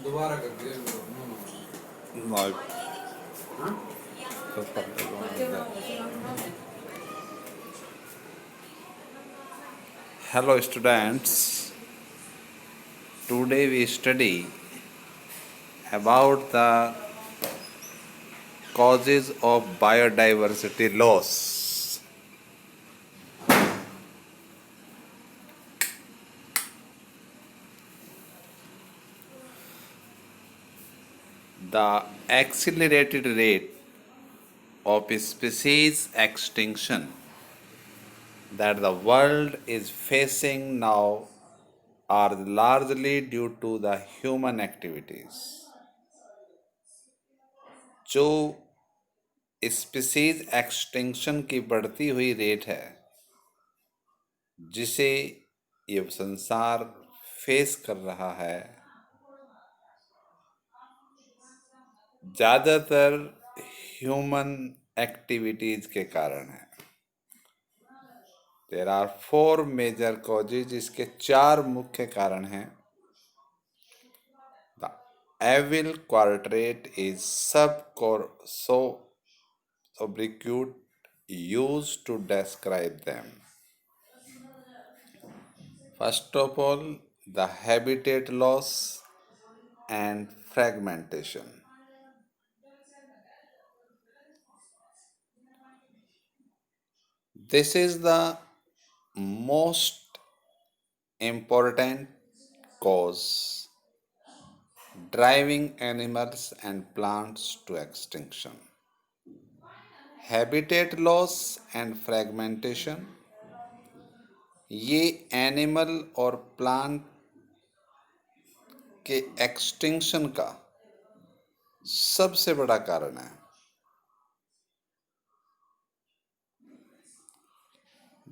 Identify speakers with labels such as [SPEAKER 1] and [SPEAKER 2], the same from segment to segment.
[SPEAKER 1] दोबारा कर दिया।
[SPEAKER 2] लाइव
[SPEAKER 1] हाँ?
[SPEAKER 2] तो Hello students, today we study about the causes of biodiversity loss. The accelerated rate of species extinction that the world is facing now are largely due to the human activities. जो species extinction की बढ़ती हुई rate है जिसे ये संसार face कर रहा है, ज़्यादातर ह्यूमन एक्टिविटीज के कारण है। देयर आर 4 मेजर कॉजेज, जिसके 4 मुख्य कारण हैं। The evil quartet is subbriquet used to describe them. First of all, the habitat loss and fragmentation. This is the most important cause driving animals and plants to extinction. Habitat loss and fragmentation, ये animal और plant के extinction का सबसे बड़ा कारण है।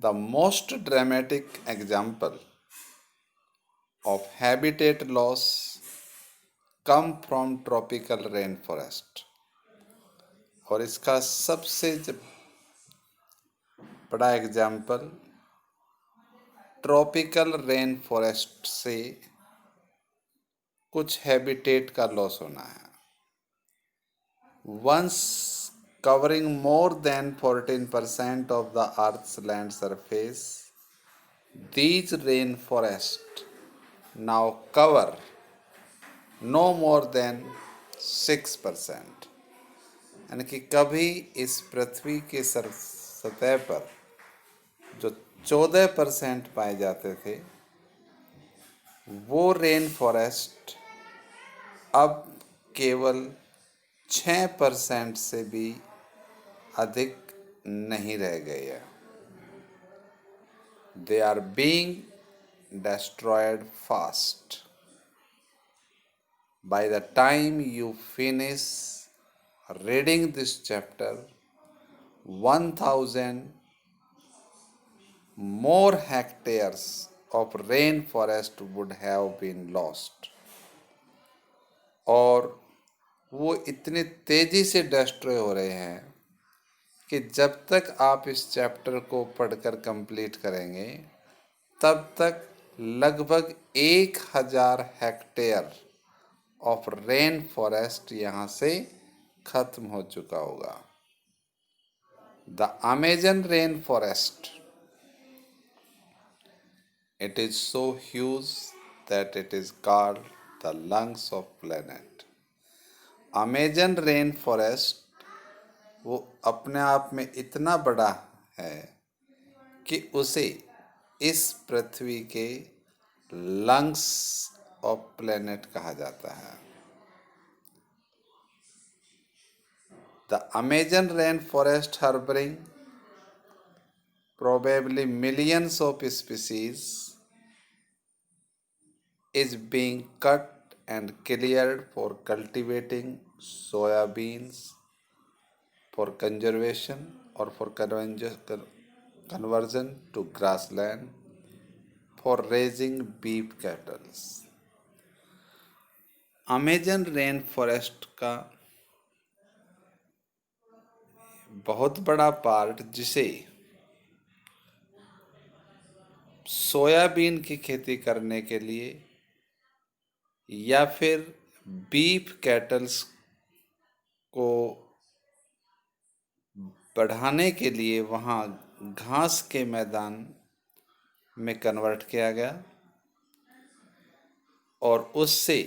[SPEAKER 2] The most dramatic example of habitat loss come from tropical rainforest, और इसका सबसे बड़ा एग्जाम्पल ट्रॉपिकल रेन फॉरेस्ट से कुछ हैबिटेट का लॉस होना है। Once covering more than 14% of the Earth's land surface, these rainforests now cover no more than 6%। यानी कि कभी इस पृथ्वी के सतह पर जो 14% पाए जाते थे, वो रेन फॉरेस्ट अब केवल 6% से भी अधिक नहीं रह गए हैं। They are being destroyed fast. By the time you finish reading this chapter, 1,000 more hectares of rainforest would have been lost. और वो इतनी तेजी से डिस्ट्रॉय हो रहे हैं कि जब तक आप इस चैप्टर को पढ़कर कंप्लीट करेंगे, तब तक लगभग 1,000 हेक्टेयर ऑफ रेन फॉरेस्ट यहाँ से खत्म हो चुका होगा। The Amazon rain forest, it is so huge that it is called the lungs of planet. Amazon rain forest वो अपने आप में इतना बड़ा है कि उसे इस पृथ्वी के लंग्स ऑफ प्लेनेट कहा जाता है। The Amazon rain forest harboring probably millions of species is being cut and cleared for cultivating soya beans, for conservation or for conversion to grassland, for raising beef cattle. Amazon rain forest का बहुत बड़ा part, जिसे soybean की खेती करने के लिए या फिर बीफ कैटल्स को बढ़ाने के लिए वहाँ घास के मैदान में कन्वर्ट किया गया और उससे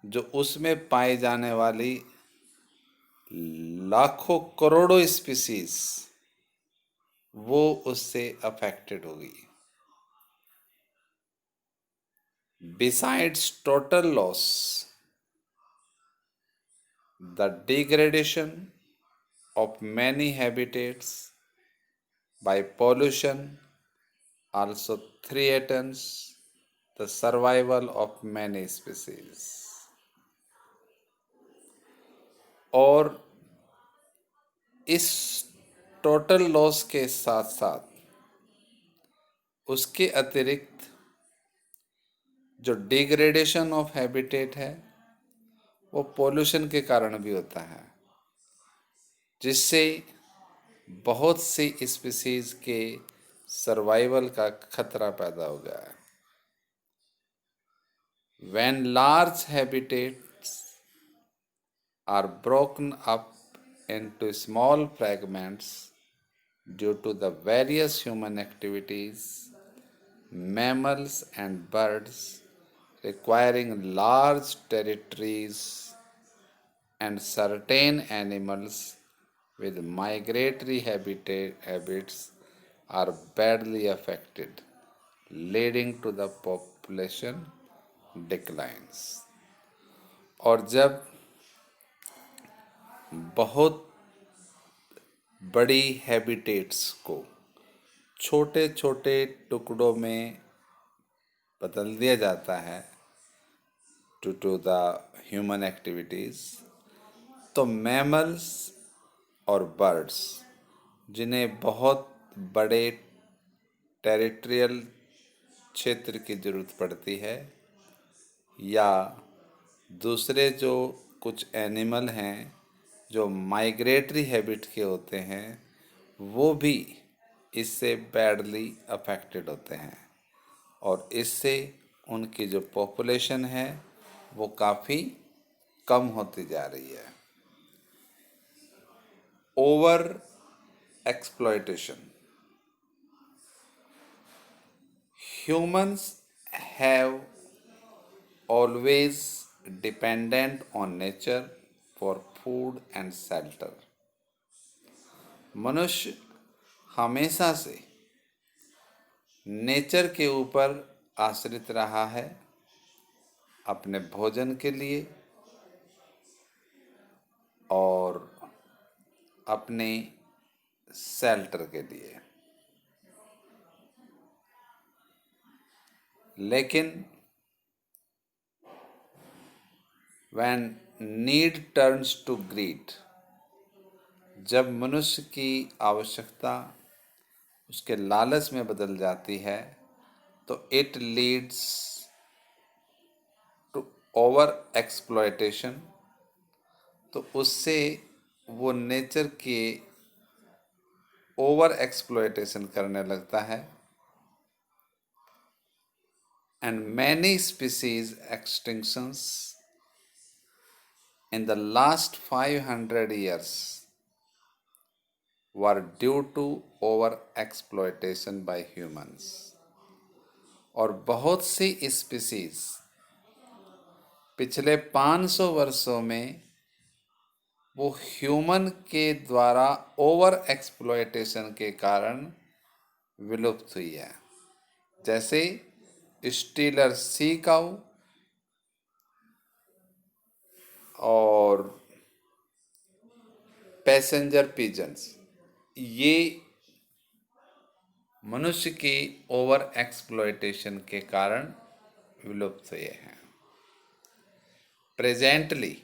[SPEAKER 2] जो उसमें पाई जाने वाली लाखों करोड़ों स्पीसीज वो उससे अफेक्टेड होगी। Besides total loss, the degradation of many habitats by pollution also threatens the survival of many species. और इस टोटल लॉस के साथ साथ उसके अतिरिक्त जो डिग्रेडेशन ऑफ हैबिटेट है वो पोल्यूशन के कारण भी होता है, जिससे बहुत सी स्पीसीज के सर्वाइवल का खतरा पैदा हो गया है। When large habitats are broken up into small fragments due to the various human activities, mammals and birds requiring large territories and certain animals with migratory habits are badly affected, leading to the population declines. और जब बहुत बड़ी habitats को छोटे छोटे टुकड़ों में बदल दिया जाता है टू द ह्यूमन एक्टिविटीज़, तो मैमल्स और बर्ड्स जिन्हें बहुत बड़े टेरिटरियल क्षेत्र की ज़रूरत पड़ती है, या दूसरे जो कुछ एनिमल हैं जो माइग्रेटरी हैबिट के होते हैं, वो भी इससे बैडली अफेक्टेड होते हैं और इससे उनकी जो पॉपुलेशन है वो काफ़ी कम होती जा रही है। Over exploitation. Humans have always dependent on nature for food and shelter. मनुष्य हमेशा से नेचर के ऊपर आश्रित रहा है अपने भोजन के लिए और अपने शेल्टर के लिए। लेकिन when need turns to greed, जब मनुष्य की आवश्यकता उसके लालच में बदल जाती है, तो it leads to over exploitation, तो उससे वो नेचर के ओवर एक्सप्लॉयटेशन करने लगता है। And many species extinctions in the last 500 years were due to over exploitation by humans. और बहुत सी स्पीसीज पिछले 500 वर्षों में वो ह्यूमन के द्वारा ओवर एक्सप्लॉयटेशन के कारण विलुप्त हुई है, जैसे स्टीलर सी काऊ और पैसेंजर पिजन्स। ये मनुष्य की ओवर एक्सप्लॉयटेशन के कारण विलुप्त हुए हैं। Presently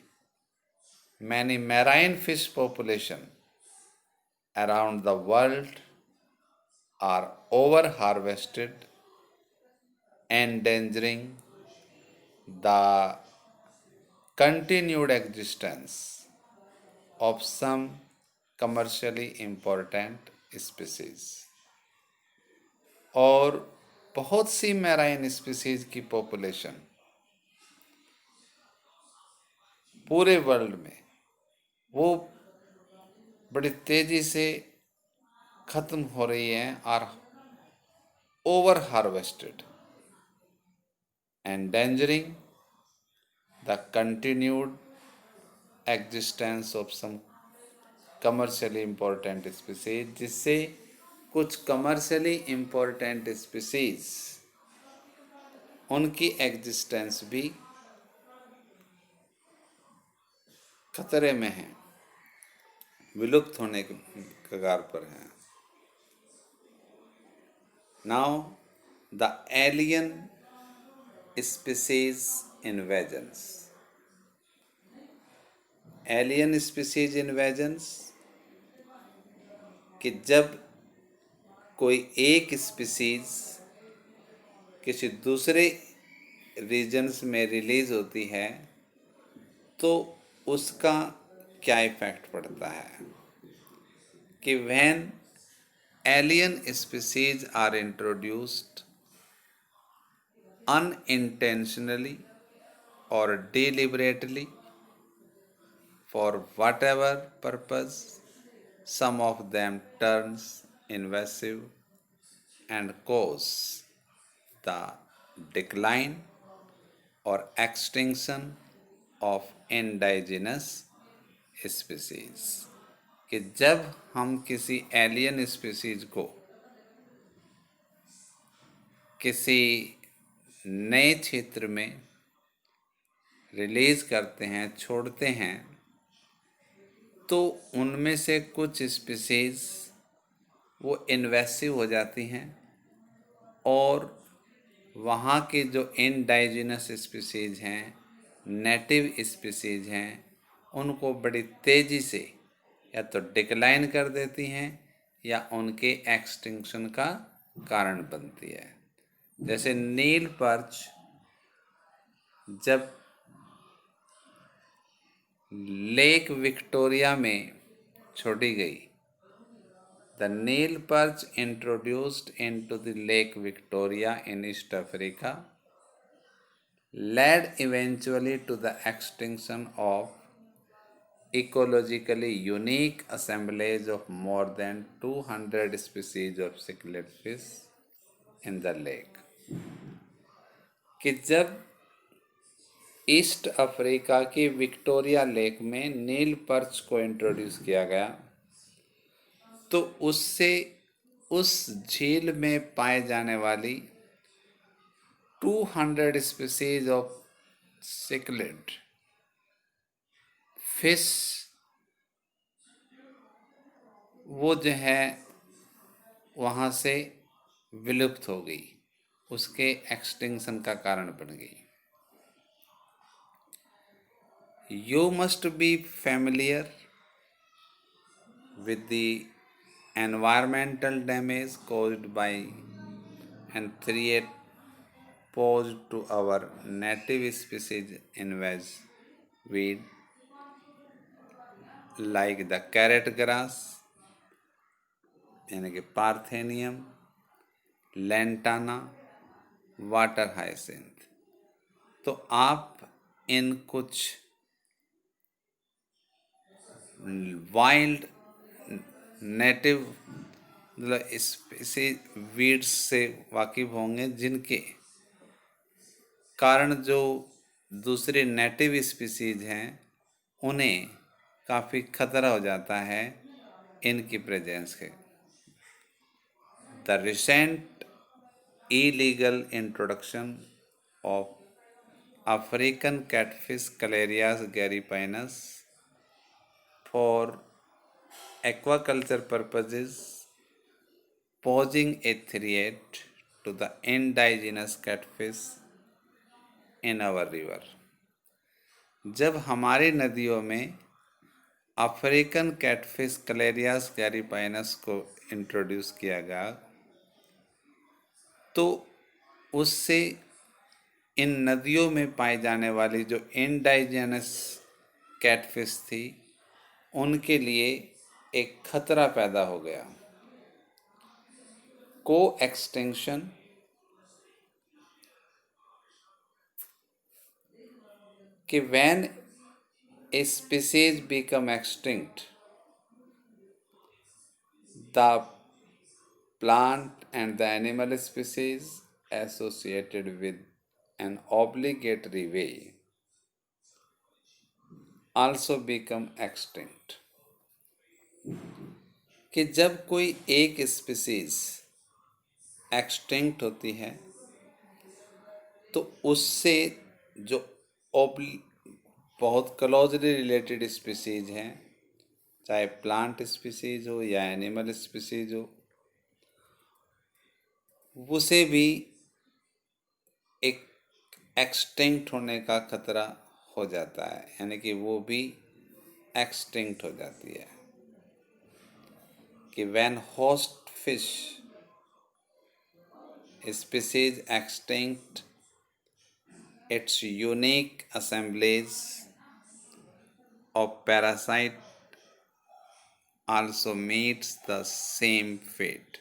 [SPEAKER 2] many marine fish population around the world are over harvested, endangering the continued existence of some commercially important species. और बहुत सी मैराइन स्पीसीज की पॉपुलेशन पूरे वर्ल्ड में वो बड़ी तेजी से खत्म हो रही हैं और over harvested, endangering the continued existence of some commercially important species, जिससे कुछ कमर्शियली इम्पोर्टेंट स्पीसीज उनकी एग्जिस्टेंस भी खतरे में है, विलुप्त होने के कगार पर है। Now the alien species invasions. Alien species invasions कि जब कोई एक स्पीसीज किसी दूसरे रीजन्स में रिलीज होती है तो उसका क्या इफेक्ट पड़ता है, कि when alien species are introduced unintentionally or deliberately for whatever purpose, some of them turns invasive and cause the decline or extinction of indigenous species। कि जब हम किसी एलियन स्पीसीज को किसी नए क्षेत्र में रिलीज करते हैं, छोड़ते हैं, तो उनमें से कुछ स्पीसीज वो इन्वेसिव हो जाती हैं और वहाँ के जो इंडाइजिनस स्पीसीज हैं, नेटिव स्पीसीज हैं, उनको बड़ी तेज़ी से या तो डिक्लाइन कर देती हैं या उनके एक्सटिंक्शन का कारण बनती है। जैसे नील पर्च जब लेक विक्टोरिया में छोड़ी गई, the Nile perch introduced into the lake Victoria in East Africa led eventually to the extinction of ecologically unique assemblage of more than 200 species of cichlid fish in the lake। कि जब east Africa की Victoria lake में नील perch को introduce किया गया तो उससे उस झील में पाए जाने वाली 200 स्पीसीज ऑफ सिक्लिड फिश वो जो है वहाँ से विलुप्त हो गई, उसके एक्सटिंक्शन का कारण बन गई। You must be familiar with the environmental damage caused by and threat posed to our native species invasive weed like the carrot grass यानी कि पार्थेनियम, लेंटाना, वाटर हाइसिंथ। तो आप इन कुछ वाइल्ड नेटिव मतलब स्पीसीज वीड्स से वाकिफ होंगे जिनके कारण जो दूसरे नेटिव स्पीसीज हैं उन्हें काफ़ी खतरा हो जाता है इनकी प्रेजेंस के। The recent illegal introduction of African catfish Clarias gariepinus for aquaculture purposes posing a threat to the indigenous catfish in our river। जब हमारी नदियों में अफ्रीकन कैटफिश कैलेरियास गैरीपाइनस को इंट्रोड्यूस किया गया तो उससे इन नदियों में पाई जाने वाली जो इंडाइजेनस कैटफिश थी उनके लिए एक खतरा पैदा हो गया। को एक्सटिंक्शन कि when a species become extinct, the plant and the animal species associated with an obligatory way also become extinct. कि जब कोई एक स्पीसीज एक्सटिंक्ट होती है तो उससे जो बहुत क्लोजली रिलेटेड स्पीसीज हैं, चाहे प्लांट स्पीसीज हो या एनिमल स्पीसीज हो, उसे भी एक एक्सटिंक्ट होने का खतरा हो जाता है, यानी कि वो भी एक्सटिंक्ट हो जाती है। कि when host fish species extinct, its unique assemblage of parasite also meets the same fate।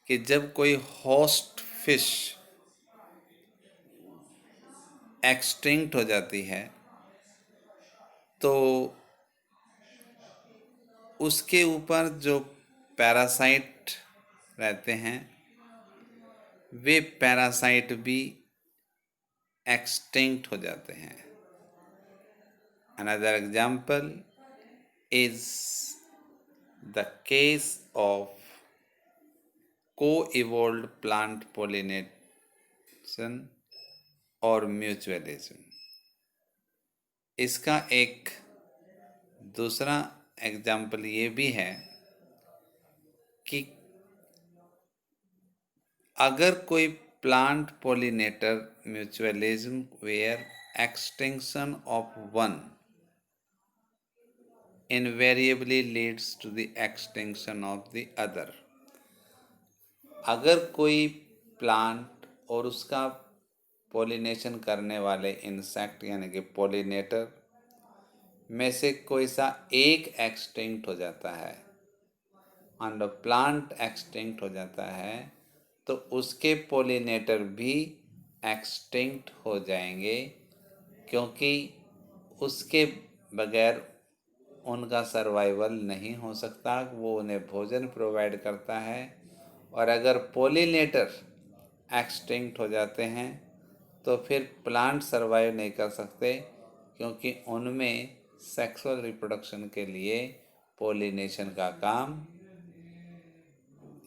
[SPEAKER 2] कि जब कोई होस्ट फिश एक्सटिंक्ट हो जाती है तो उसके ऊपर जो पैरासाइट रहते हैं वे पैरासाइट भी एक्सटिंक्ट हो जाते हैं। Another example is the case of co-evolved plant pollination और म्यूचुअलिज्म। इसका एक दूसरा एग्जाम्पल ये भी है कि अगर कोई plant pollinator mutualism where extinction of one invariably leads to the extinction of the other। अगर कोई प्लांट और उसका पोलिनेशन करने वाले इंसेक्ट यानी कि पोलिनेटर में से कोई सा एक एक्सटिंक्ट हो जाता है और प्लांट एक्सटिंक्ट हो जाता है तो उसके पोलिनेटर भी एक्सटिंक्ट हो जाएंगे, क्योंकि उसके बगैर उनका सर्वाइवल नहीं हो सकता। वो उन्हें भोजन प्रोवाइड करता है, और अगर पोलिनेटर एक्सटिंक्ट हो जाते हैं तो फिर प्लांट सर्वाइव नहीं कर सकते, क्योंकि उनमें सेक्सुअल रिप्रोडक्शन के लिए पोलिनेशन का काम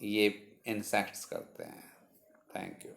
[SPEAKER 2] ये इंसेक्ट्स करते हैं। Thank you.